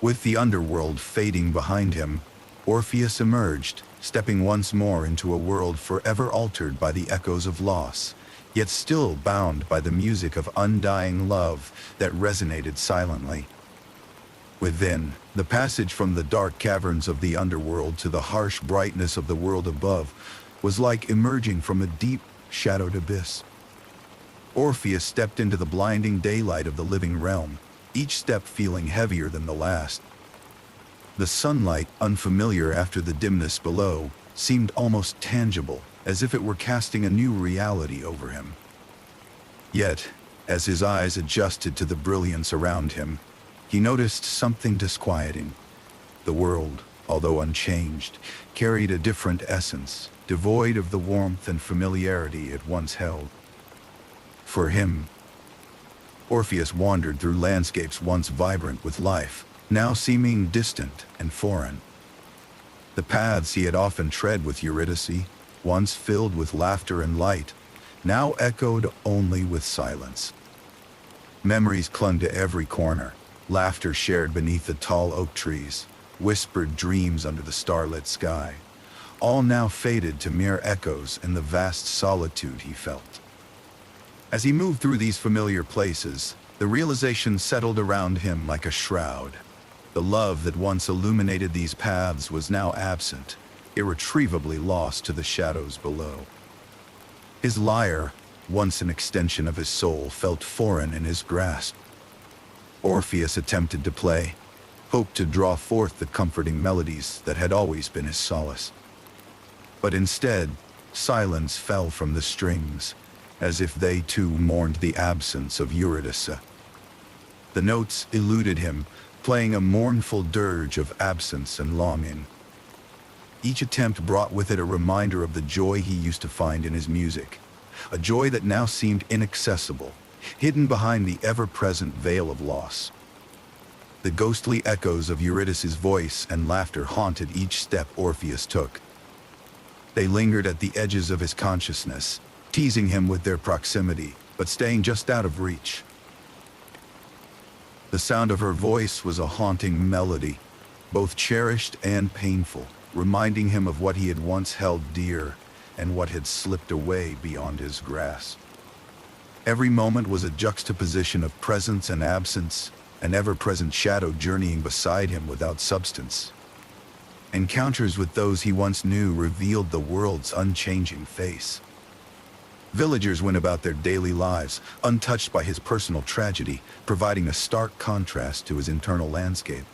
With the underworld fading behind him, Orpheus emerged, stepping once more into a world forever altered by the echoes of loss, yet still bound by the music of undying love that resonated silently. Within, the passage from the dark caverns of the underworld to the harsh brightness of the world above was like emerging from a deep, shadowed abyss. Orpheus stepped into the blinding daylight of the living realm, each step feeling heavier than the last. The sunlight, unfamiliar after the dimness below, seemed almost tangible, as if it were casting a new reality over him. Yet, as his eyes adjusted to the brilliance around him, he noticed something disquieting. The world, although unchanged, carried a different essence, devoid of the warmth and familiarity it once held. For him, Orpheus wandered through landscapes once vibrant with life, now seeming distant and foreign. The paths he had often tread with Eurydice, once filled with laughter and light, now echoed only with silence. Memories clung to every corner, laughter shared beneath the tall oak trees, whispered dreams under the starlit sky, all now faded to mere echoes in the vast solitude he felt. As he moved through these familiar places, the realization settled around him like a shroud. The love that once illuminated these paths was now absent, irretrievably lost to the shadows below. His lyre, once an extension of his soul, felt foreign in his grasp. Orpheus attempted to play, hoped to draw forth the comforting melodies that had always been his solace. But instead, silence fell from the strings, as if they too mourned the absence of Eurydice. The notes eluded him, playing a mournful dirge of absence and longing. Each attempt brought with it a reminder of the joy he used to find in his music, a joy that now seemed inaccessible, hidden behind the ever-present veil of loss. The ghostly echoes of Eurydice's voice and laughter haunted each step Orpheus took. They lingered at the edges of his consciousness, teasing him with their proximity, but staying just out of reach. The sound of her voice was a haunting melody, both cherished and painful, reminding him of what he had once held dear and what had slipped away beyond his grasp. Every moment was a juxtaposition of presence and absence, an ever-present shadow journeying beside him without substance. Encounters with those he once knew revealed the world's unchanging face. Villagers went about their daily lives, untouched by his personal tragedy, providing a stark contrast to his internal landscape.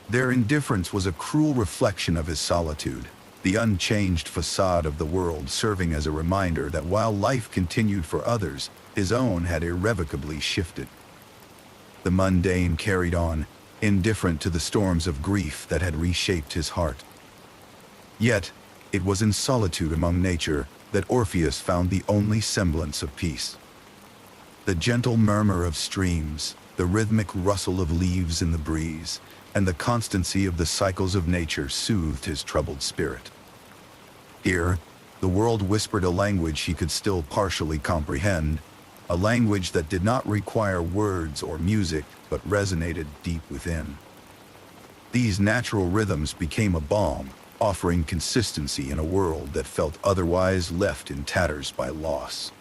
Their indifference was a cruel reflection of his solitude, the unchanged facade of the world serving as a reminder that while life continued for others, his own had irrevocably shifted. The mundane carried on, indifferent to the storms of grief that had reshaped his heart. Yet, it was in solitude among nature that Orpheus found the only semblance of peace. The gentle murmur of streams, the rhythmic rustle of leaves in the breeze, and the constancy of the cycles of nature soothed his troubled spirit. Here, the world whispered a language he could still partially comprehend, a language that did not require words or music but resonated deep within. These natural rhythms became a balm, offering consistency in a world that felt otherwise left in tatters by loss.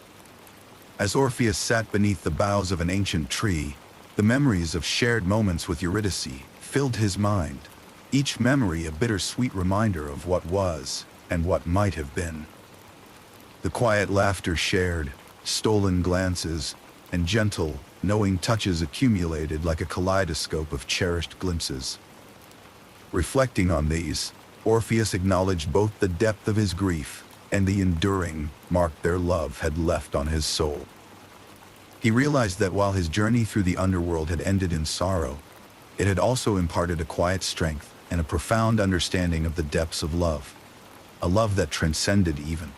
As Orpheus sat beneath the boughs of an ancient tree, the memories of shared moments with Eurydice filled his mind, each memory a bittersweet reminder of what was and what might have been. The quiet laughter shared, stolen glances, and gentle, knowing touches accumulated like a kaleidoscope of cherished glimpses. Reflecting on these, Orpheus acknowledged both the depth of his grief and the enduring mark their love had left on his soul. He realized that while his journey through the underworld had ended in sorrow, it had also imparted a quiet strength and a profound understanding of the depths of love, a love that transcended even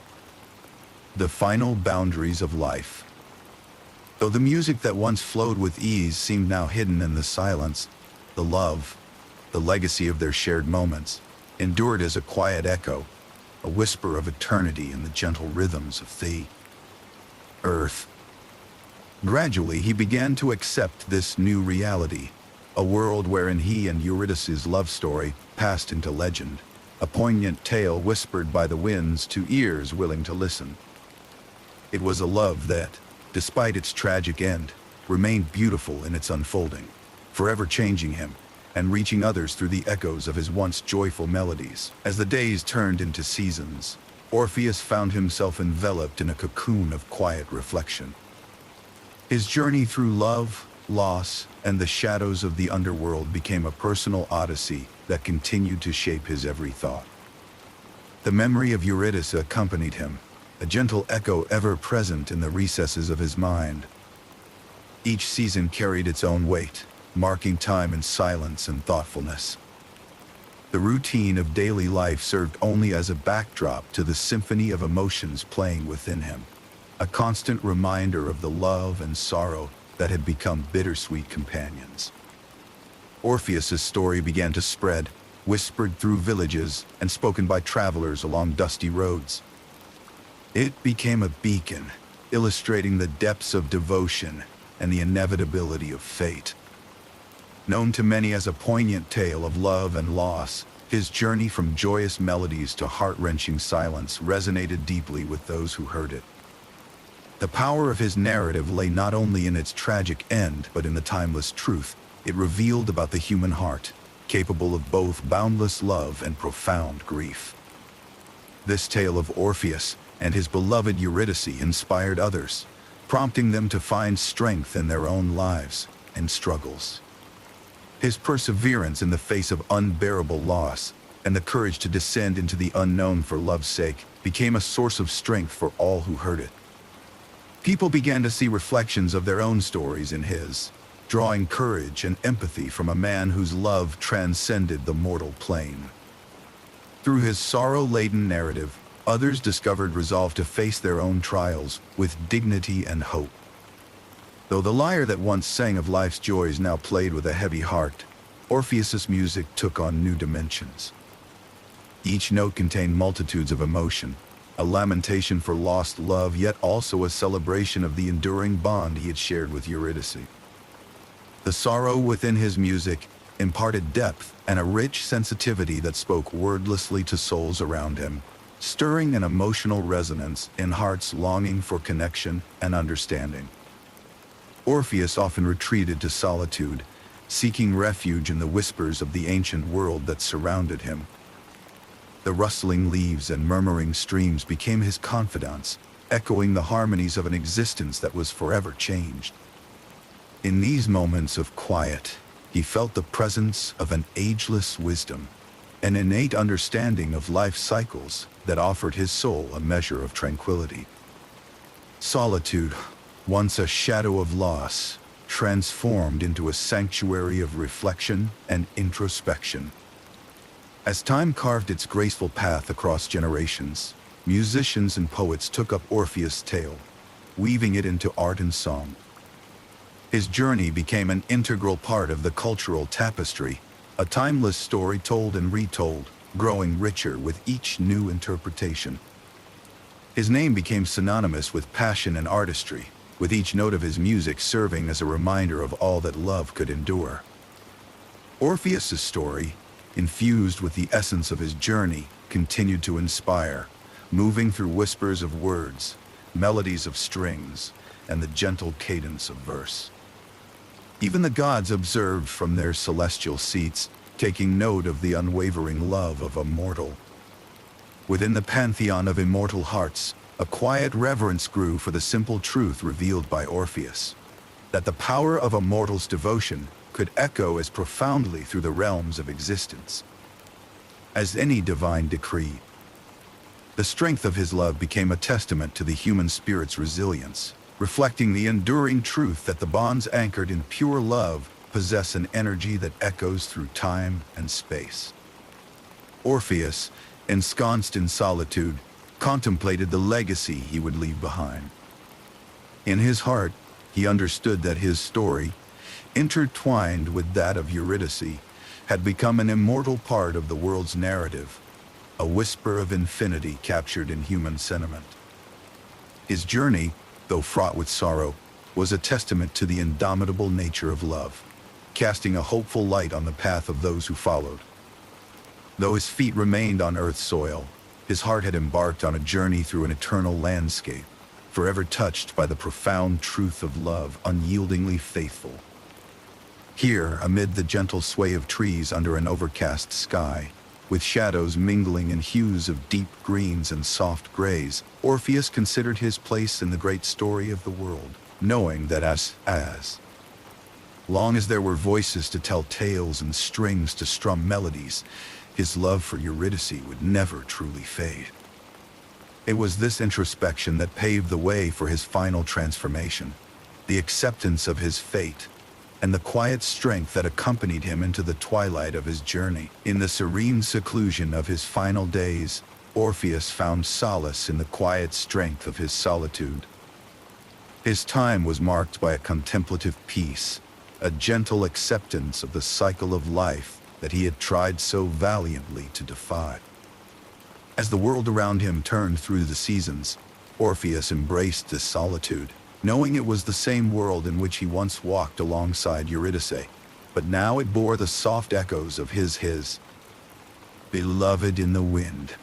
the final boundaries of life. Though the music that once flowed with ease seemed now hidden in the silence, the love, the legacy of their shared moments, endured as a quiet echo, a whisper of eternity in the gentle rhythms of the earth. Gradually, he began to accept this new reality, a world wherein he and Eurydice's love story passed into legend, a poignant tale whispered by the winds to ears willing to listen. It was a love that, despite its tragic end, remained beautiful in its unfolding, forever changing him and reaching others through the echoes of his once joyful melodies. As the days turned into seasons, Orpheus found himself enveloped in a cocoon of quiet reflection. His journey through love, loss, and the shadows of the underworld became a personal odyssey that continued to shape his every thought. The memory of Eurydice accompanied him, a gentle echo ever present in the recesses of his mind. Each season carried its own weight, marking time in silence and thoughtfulness. The routine of daily life served only as a backdrop to the symphony of emotions playing within him, a constant reminder of the love and sorrow that had become bittersweet companions. Orpheus's story began to spread, whispered through villages and spoken by travelers along dusty roads. It became a beacon, illustrating the depths of devotion and the inevitability of fate. Known to many as a poignant tale of love and loss, his journey from joyous melodies to heart-wrenching silence resonated deeply with those who heard it. The power of his narrative lay not only in its tragic end, but in the timeless truth it revealed about the human heart, capable of both boundless love and profound grief. This tale of Orpheus and his beloved Eurydice inspired others, prompting them to find strength in their own lives and struggles. His perseverance in the face of unbearable loss and the courage to descend into the unknown for love's sake became a source of strength for all who heard it. People began to see reflections of their own stories in his, drawing courage and empathy from a man whose love transcended the mortal plane. Through his sorrow-laden narrative, others discovered resolve to face their own trials with dignity and hope. Though the lyre that once sang of life's joys now played with a heavy heart, Orpheus's music took on new dimensions. Each note contained multitudes of emotion, a lamentation for lost love, yet also a celebration of the enduring bond he had shared with Eurydice. The sorrow within his music imparted depth and a rich sensitivity that spoke wordlessly to souls around him, stirring an emotional resonance in hearts longing for connection and understanding. Orpheus often retreated to solitude, seeking refuge in the whispers of the ancient world that surrounded him. The rustling leaves and murmuring streams became his confidants, echoing the harmonies of an existence that was forever changed. In these moments of quiet, he felt the presence of an ageless wisdom, an innate understanding of life's cycles that offered his soul a measure of tranquility. Solitude, once a shadow of loss, transformed into a sanctuary of reflection and introspection. As time carved its graceful path across generations, musicians and poets took up Orpheus' tale, weaving it into art and song. His journey became an integral part of the cultural tapestry, a timeless story told and retold, growing richer with each new interpretation. His name became synonymous with passion and artistry, with each note of his music serving as a reminder of all that love could endure. Orpheus's story, infused with the essence of his journey, continued to inspire, moving through whispers of words, melodies of strings, and the gentle cadence of verse. Even the gods observed from their celestial seats, taking note of the unwavering love of a mortal. Within the pantheon of immortal hearts, a quiet reverence grew for the simple truth revealed by Orpheus, that the power of a mortal's devotion could echo as profoundly through the realms of existence as any divine decree. The strength of his love became a testament to the human spirit's resilience, reflecting the enduring truth that the bonds anchored in pure love possess an energy that echoes through time and space. Orpheus, ensconced in solitude, contemplated the legacy he would leave behind. In his heart, he understood that his story, intertwined with that of Eurydice, had become an immortal part of the world's narrative, a whisper of infinity captured in human sentiment. His journey, though fraught with sorrow, was a testament to the indomitable nature of love, casting a hopeful light on the path of those who followed. Though his feet remained on earth's soil, his heart had embarked on a journey through an eternal landscape, forever touched by the profound truth of love, unyieldingly faithful. Here, amid the gentle sway of trees under an overcast sky, with shadows mingling in hues of deep greens and soft grays, Orpheus considered his place in the great story of the world, knowing that as long as there were voices to tell tales and strings to strum melodies, his love for Eurydice would never truly fade. It was this introspection that paved the way for his final transformation, the acceptance of his fate, and the quiet strength that accompanied him into the twilight of his journey. In the serene seclusion of his final days, Orpheus found solace in the quiet strength of his solitude. His time was marked by a contemplative peace, a gentle acceptance of the cycle of life, that he had tried so valiantly to defy. As the world around him turned through the seasons, Orpheus embraced this solitude, knowing it was the same world in which he once walked alongside Eurydice, but now it bore the soft echoes of his beloved in the wind.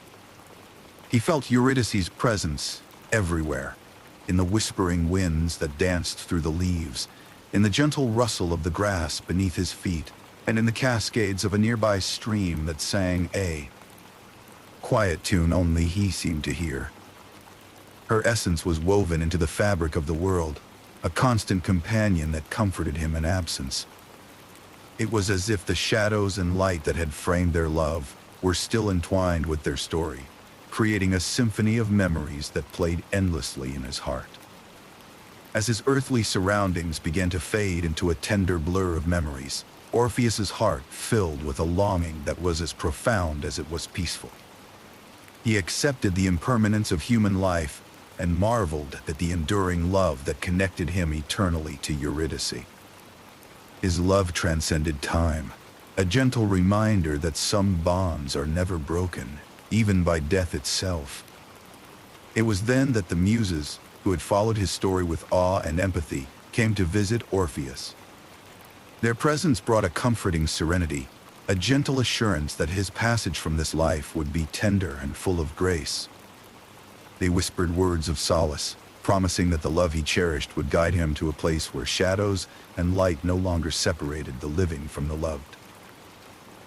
He felt Eurydice's presence everywhere, in the whispering winds that danced through the leaves, in the gentle rustle of the grass beneath his feet, and in the cascades of a nearby stream that sang a quiet tune only he seemed to hear. Her essence was woven into the fabric of the world, a constant companion that comforted him in absence. It was as if the shadows and light that had framed their love were still entwined with their story, creating a symphony of memories that played endlessly in his heart. As his earthly surroundings began to fade into a tender blur of memories, Orpheus's heart filled with a longing that was as profound as it was peaceful. He accepted the impermanence of human life and marveled at the enduring love that connected him eternally to Eurydice. His love transcended time, a gentle reminder that some bonds are never broken, even by death itself. It was then that the Muses, who had followed his story with awe and empathy, came to visit Orpheus. Their presence brought a comforting serenity, a gentle assurance that his passage from this life would be tender and full of grace. They whispered words of solace, promising that the love he cherished would guide him to a place where shadows and light no longer separated the living from the loved.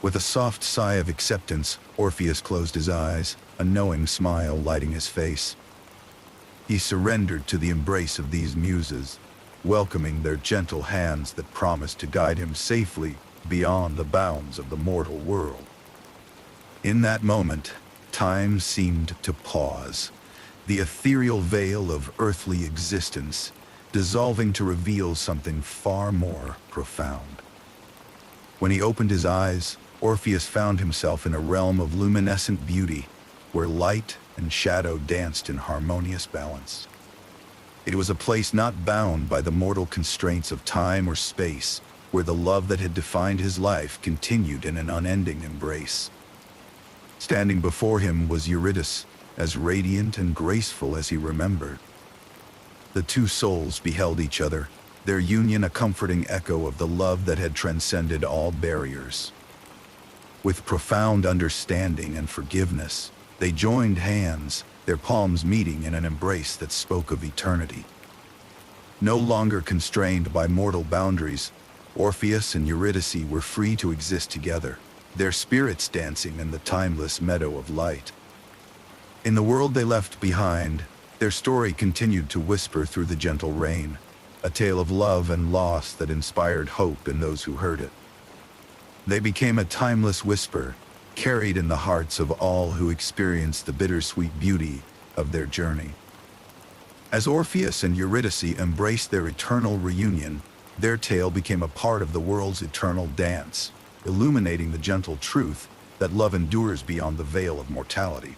With a soft sigh of acceptance, Orpheus closed his eyes, a knowing smile lighting his face. He surrendered to the embrace of these muses, welcoming their gentle hands that promised to guide him safely beyond the bounds of the mortal world. In that moment, time seemed to pause, the ethereal veil of earthly existence dissolving to reveal something far more profound. When he opened his eyes, Orpheus found himself in a realm of luminescent beauty, where light and shadow danced in harmonious balance. It was a place not bound by the mortal constraints of time or space, where the love that had defined his life continued in an unending embrace. Standing before him was Eurydice, as radiant and graceful as he remembered. The two souls beheld each other, their union a comforting echo of the love that had transcended all barriers. With profound understanding and forgiveness, they joined hands, their palms meeting in an embrace that spoke of eternity. No longer constrained by mortal boundaries, Orpheus and Eurydice were free to exist together, their spirits dancing in the timeless meadow of light. In the world they left behind, their story continued to whisper through the gentle rain, a tale of love and loss that inspired hope in those who heard it. They became a timeless whisper, carried in the hearts of all who experienced the bittersweet beauty of their journey. As Orpheus and Eurydice embraced their eternal reunion, their tale became a part of the world's eternal dance, illuminating the gentle truth that love endures beyond the veil of mortality.